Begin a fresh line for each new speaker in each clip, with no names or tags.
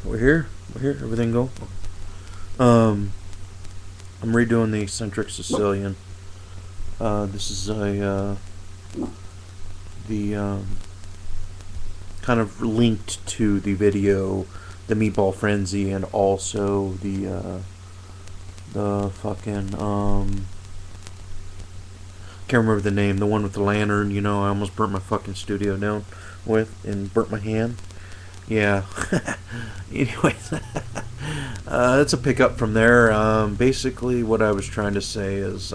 We're here. We're here. Everything go? Um, I'm redoing the Eccentric Sicilian. This is the kind of linked to the video, the Meatball Frenzy, and also the fucking can't remember the name. The one with the lantern. You know, I almost burnt my fucking studio down with and burnt my hand. Yeah. Anyways, that's a pickup from there. Basically, what I was trying to say is,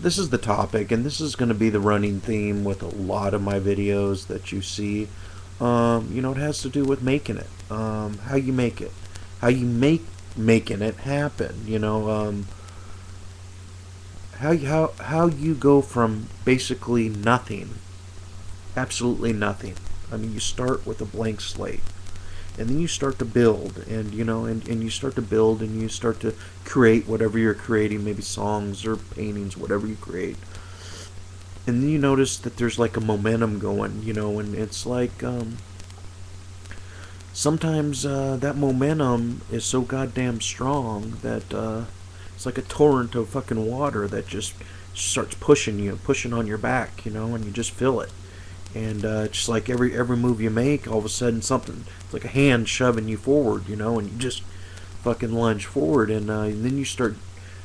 this is the topic, and this is going to be the running theme with a lot of my videos that you see. It has to do with making it, how you make it, how you making it happen. How you go from basically nothing, absolutely nothing. I mean, you start with a blank slate, and then you start to build, and you start to build, and you start to create whatever you're creating, maybe songs or paintings, whatever you create. And then you notice that there's like a momentum going, and it's like sometimes that momentum is so goddamn strong that it's like a torrent of fucking water that just starts pushing on your back, and you just feel it. And just like every move you make, all of a sudden it's like a hand shoving you forward, and you just fucking lunge forward, and then you start,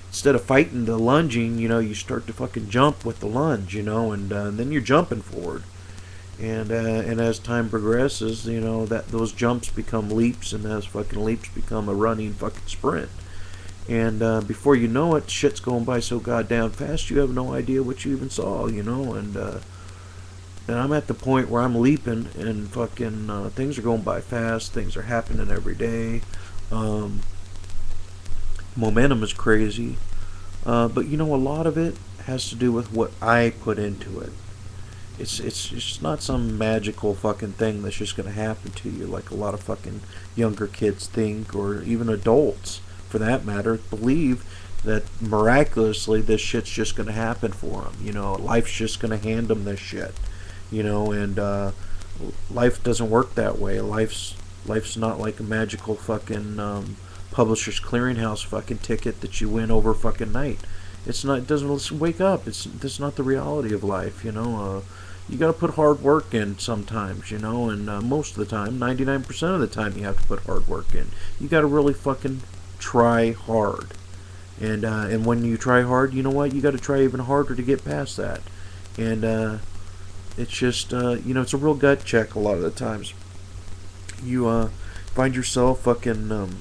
instead of fighting the lunging, you start to fucking jump with the lunge, and then you're jumping forward, and as time progresses, that those jumps become leaps, and those fucking leaps become a running fucking sprint, and before you know it, shit's going by so goddamn fast you have no idea what you even saw, and I'm at the point where I'm leaping, and fucking things are going by fast. Things are happening every day. Momentum is crazy. But a lot of it has to do with what I put into it. It's not some magical fucking thing that's just going to happen to you like a lot of fucking younger kids think, or even adults, for that matter, believe that miraculously this shit's just going to happen for them. Life's just going to hand them this shit. And life doesn't work that way. Life's not like a magical fucking Publishers Clearinghouse fucking ticket that you win over fucking night. It's not. It doesn't wake up. That's not the reality of life. You got to put hard work in sometimes. And most of the time, 99% of the time, you have to put hard work in. You got to really fucking try hard. And when you try hard, you know what? You got to try even harder to get past that. And it's just, it's a real gut check a lot of the times. You find yourself fucking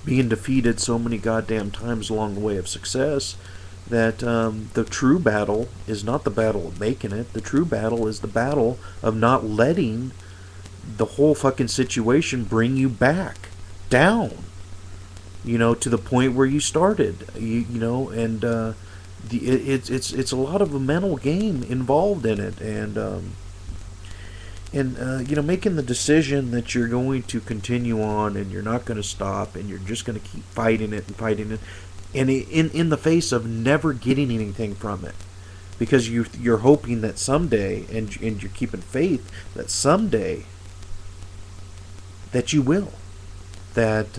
being defeated so many goddamn times along the way of success that the true battle is not the battle of making it. The true battle is the battle of not letting the whole fucking situation bring you back down, to the point where you started, and it's a lot of a mental game involved in it, and making the decision that you're going to continue on, and you're not going to stop, and you're just going to keep fighting it, and in the face of never getting anything from it, because you're hoping that someday, and you're keeping faith that someday that you will, that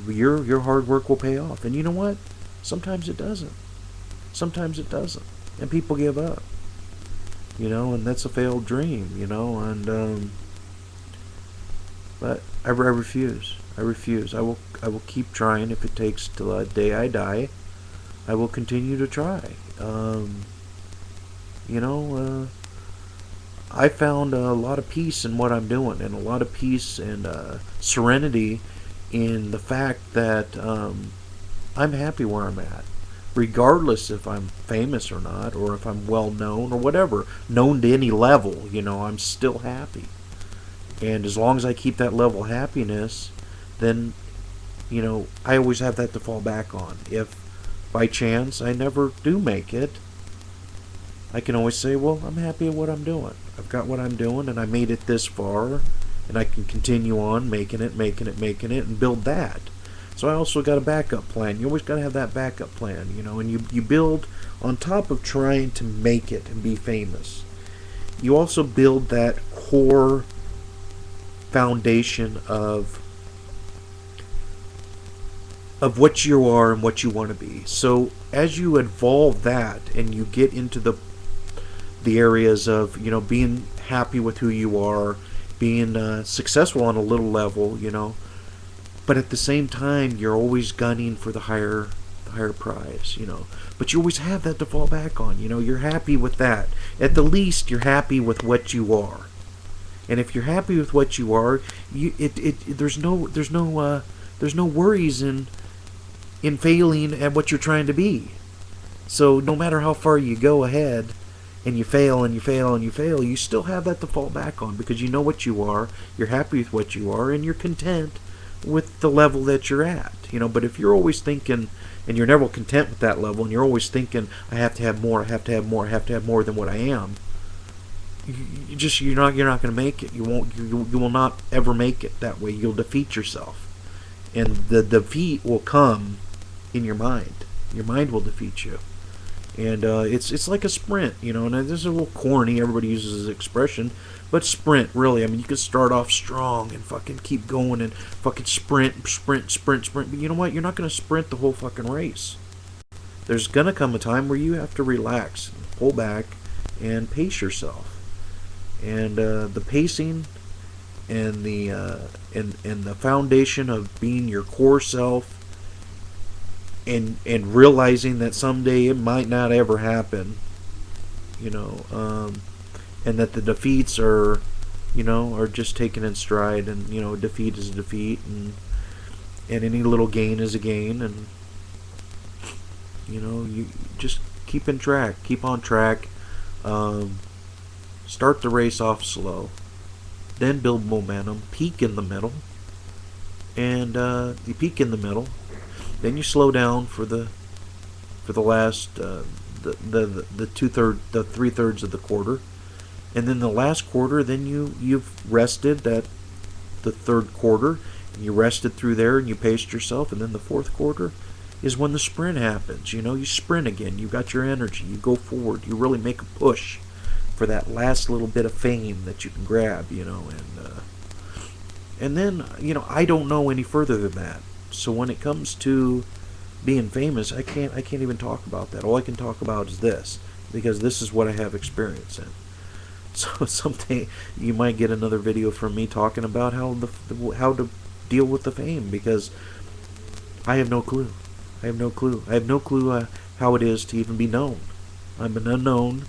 your hard work will pay off. And you know what? Sometimes it doesn't. Sometimes it doesn't, and people give up, and that's a failed dream, and but I refuse. I refuse. I will keep trying if it takes till the day I die. I will continue to try. I found a lot of peace in what I'm doing, and a lot of peace and serenity in the fact that I'm happy where I'm at. Regardless if I'm famous or not, or if I'm well known or whatever, known to any level, I'm still happy. And as long as I keep that level of happiness, then, I always have that to fall back on. If by chance I never do make it, I can always say, well, I'm happy at what I'm doing. I've got what I'm doing, and I made it this far, and I can continue on making it, and build that. So I also got a backup plan. You always got to have that backup plan, and you build on top of trying to make it and be famous. You also build that core foundation of what you are and what you want to be. So as you evolve that and you get into the areas of, you know, being happy with who you are, being successful on a little level, you know, but at the same time you're always gunning for the higher prize, you know, but you always have that to fall back on. You know, you're happy with that. At the least, you're happy with what you are. And if you're happy with what you are, there's no worries in failing at what you're trying to be. So no matter how far you go ahead and you fail and you fail and you fail, you still have that to fall back on, because you know what you are, you're happy with what you are, and you're content with the level that you're at. You know, but if you're always thinking, and you're never content with that level, and you're always thinking, I have to have more, I have to have more, I have to have more than what I am, you're not going to make it. You will not ever make it that way. You'll defeat yourself, and the defeat will come in your mind. Your mind will defeat you, and it's like a sprint, you know. And this is a little corny. Everybody uses this expression, but sprint, really. I mean, you can start off strong and fucking keep going and fucking sprint. But you know what? You're not going to sprint the whole fucking race. There's going to come a time where you have to relax, pull back, and pace yourself. And the pacing and the foundation of being your core self, and realizing that someday it might not ever happen, you know, and that the defeats are, you know, are just taken in stride, and, you know, defeat is a defeat, and any little gain is a gain, and, you know, you just keep on track. Start the race off slow, then build momentum, peak in the middle, and you peak in the middle, then you slow down for the last the 3/3 of the quarter, and then the last quarter, then you've rested that the third quarter, and you rested through there, and you paced yourself, and then the fourth quarter is when the sprint happens. You know, you sprint again, you got your energy, you go forward, you really make a push for that last little bit of fame that you can grab, you know, and then, you know, I don't know any further than that. So when it comes to being famous, I can't even talk about that. All I can talk about is this, because this is what I have experience in. So someday you might get another video from me talking about how to deal with the fame, because I have no clue. I have no clue how it is to even be known. I'm an unknown.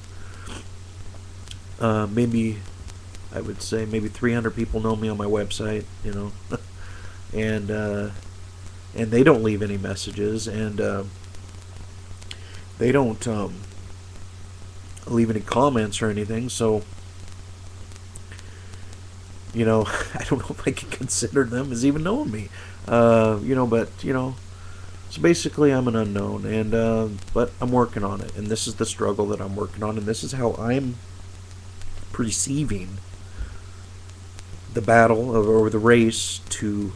Maybe I would say maybe 300 people know me on my website, you know, and they don't leave any messages, and they don't leave any comments or anything. So, you know, I don't know if I can consider them as even knowing me, you know, but, you know, so basically I'm an unknown, and but I'm working on it, and this is the struggle that I'm working on, and this is how I'm perceiving the battle or the race to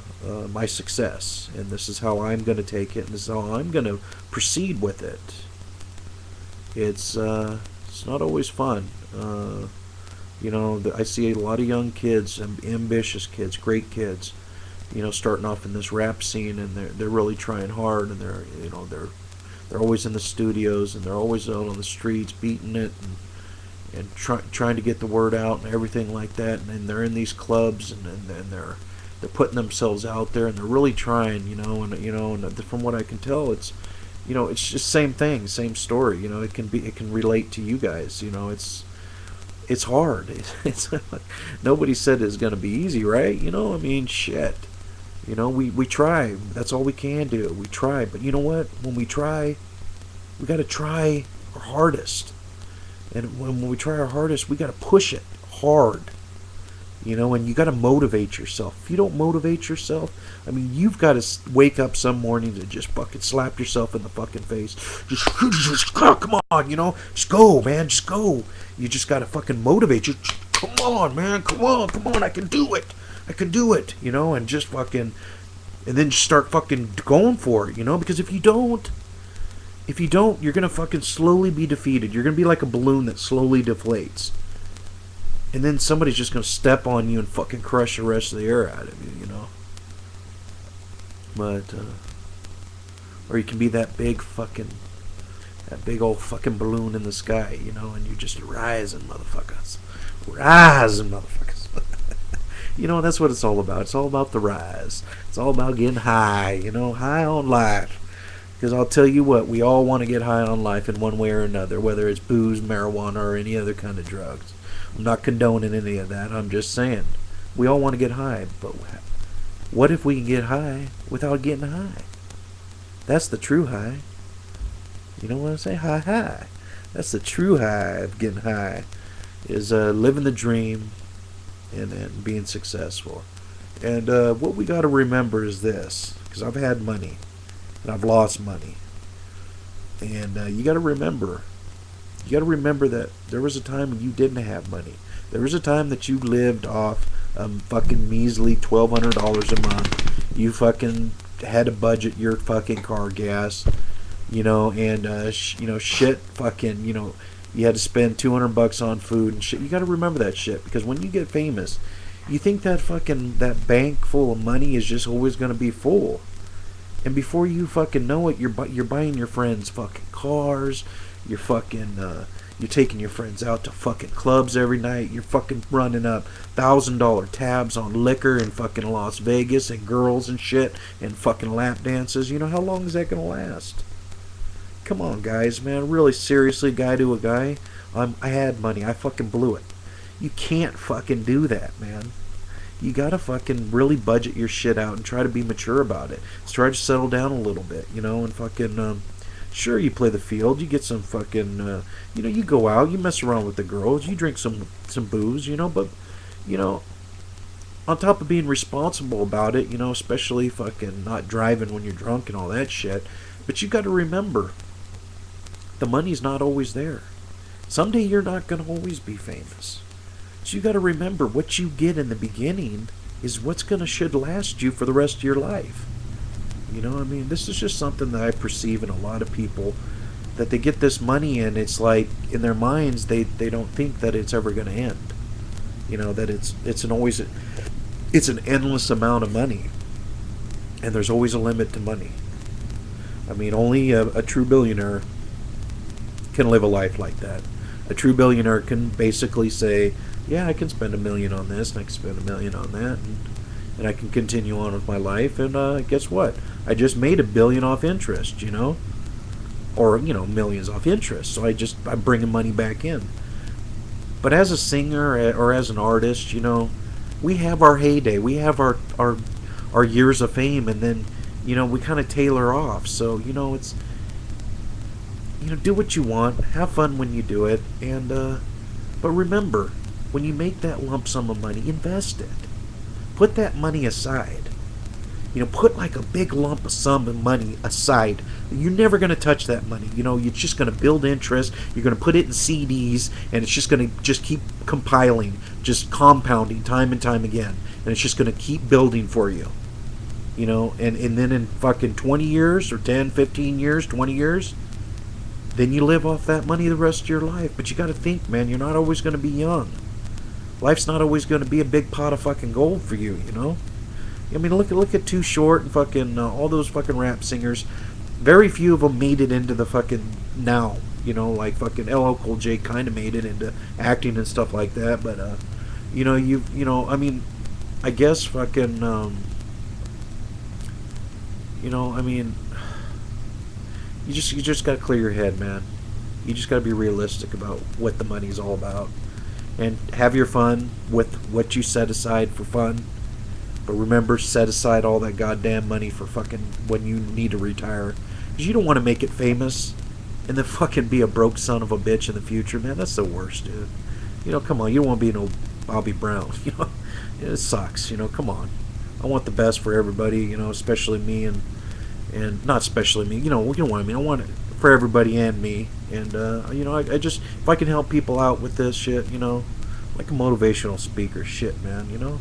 my success, and this is how I'm going to take it, and this is how I'm going to proceed with it. It's not always fun. You know, I see a lot of young kids, ambitious kids, great kids, you know, starting off in this rap scene, and they're really trying hard, and they're always in the studios, and they're always out on the streets beating it, and trying to get the word out and everything like that, and they're in these clubs, and they're putting themselves out there, and they're really trying, and from what I can tell, it's, you know, it's just same thing, same story, you know. It can relate to you guys, you know. It's hard. It's nobody said it's going to be easy, right? You know, I mean, shit, you know, we try. That's all we can do. We try, but you know what? When we try, we got to try our hardest. And when we try our hardest, we got to push it hard, you know, and you got to motivate yourself. If you don't motivate yourself, I mean, you've got to wake up some morning to just fucking slap yourself in the fucking face. Just come on, you know, just go, man, just go. You just got to fucking motivate you. Come on, man, come on, I can do it, you know, and just fucking, and then just start fucking going for it, you know, because if you don't, you're going to fucking slowly be defeated. You're going to be like a balloon that slowly deflates. and then somebody's just gonna step on you and fucking crush the rest of the air out of you, you know. But or you can be that big old fucking balloon in the sky, you know, and you're just rising, motherfuckers, rising, motherfuckers. You know, that's what it's all about. It's all about the rise. It's all about getting high, you know, high on life. Because I'll tell you what, we all want to get high on life in one way or another, whether it's booze, marijuana, or any other kind of drugs. I'm not condoning any of that. I'm just saying, we all want to get high. But what if we can get high without getting high? That's the true high. You know what I'm saying? High. That's the true high of getting high. Is living the dream and being successful. And what we got to remember is this. Because I've had money. And I've lost money. And you got to remember. You got to remember that there was a time when you didn't have money. There was a time that you lived off fucking measly $1,200 a month. You fucking had to budget your fucking car gas, you know, and shit fucking, you know, you had to spend $200 on food and shit. You got to remember that shit, because when you get famous, you think that fucking that bank full of money is just always going to be full. And before you fucking know it, you're buying your friends fucking cars. You're fucking you're taking your friends out to fucking clubs every night. You're fucking running up $1,000 tabs on liquor in fucking Las Vegas and girls and shit and fucking lap dances. You know, how long is that gonna last? Come on, guys, man. Really, seriously, guy to a guy. I had money. I fucking blew it. You can't fucking do that, man. You gotta fucking really budget your shit out and try to be mature about it. Let's try to settle down a little bit, you know, and fucking, sure, you play the field, you get some fucking, you know, you go out, you mess around with the girls, you drink some booze, you know, but, you know, on top of being responsible about it, you know, especially fucking not driving when you're drunk and all that shit, but you gotta remember, the money's not always there. Someday you're not gonna always be famous. So you got to remember, what you get in the beginning is what's going to should last you for the rest of your life. You know, I mean, this is just something that I perceive in a lot of people, that they get this money and it's like in their minds they don't think that it's ever going to end. You know, that it's an endless amount of money, and there's always a limit to money. I mean, only a true billionaire can live a life like that. A true billionaire can basically say, yeah, I can spend $1 million on this, and I can spend $1 million on that, and I can continue on with my life, and guess what? I just made $1 billion off interest, you know? Or, you know, millions off interest, so I'm bringing money back in. But as a singer or as an artist, you know, we have our heyday, we have our years of fame, and then, you know, we kind of tailor off, so, you know, it's, you know, do what you want, have fun when you do it, and, but remember, when you make that lump sum of money, invest it. Put that money aside. You know, put like a big lump sum of money aside. You're never going to touch that money. You know, you're just going to build interest. You're going to put it in CDs, and it's just going to just keep compiling, just compounding time and time again. And it's just going to keep building for you. You know, and then in fucking 20 years or 10, 15 years, 20 years, then you live off that money the rest of your life. But you got to think, man, you're not always going to be young. Life's not always going to be a big pot of fucking gold for you, you know? I mean, look at Too Short and fucking all those fucking rap singers. Very few of them made it into the fucking now, you know, like fucking LL Cool J kind of made it into acting and stuff like that. But, you know, I mean, I guess fucking, you know, I mean, you just got to clear your head, man. You just got to be realistic about what the money's all about. And have your fun with what you set aside for fun. But remember, set aside all that goddamn money for fucking when you need to retire. Because you don't want to make it famous and then fucking be a broke son of a bitch in the future, man. That's the worst, dude. You know, come on. You don't want to be no Bobby Brown. You know, it sucks. You know, come on. I want the best for everybody, you know, especially me and not especially me. You know what I mean. I want it for everybody and me. And, you know, I just, if I can help people out with this shit, you know, like a motivational speaker shit, man, you know.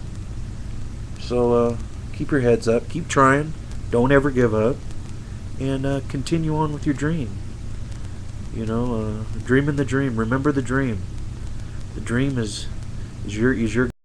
So, keep your heads up. Keep trying. Don't ever give up. And continue on with your dream. You know, dreaming the dream. Remember the dream. The dream is Is your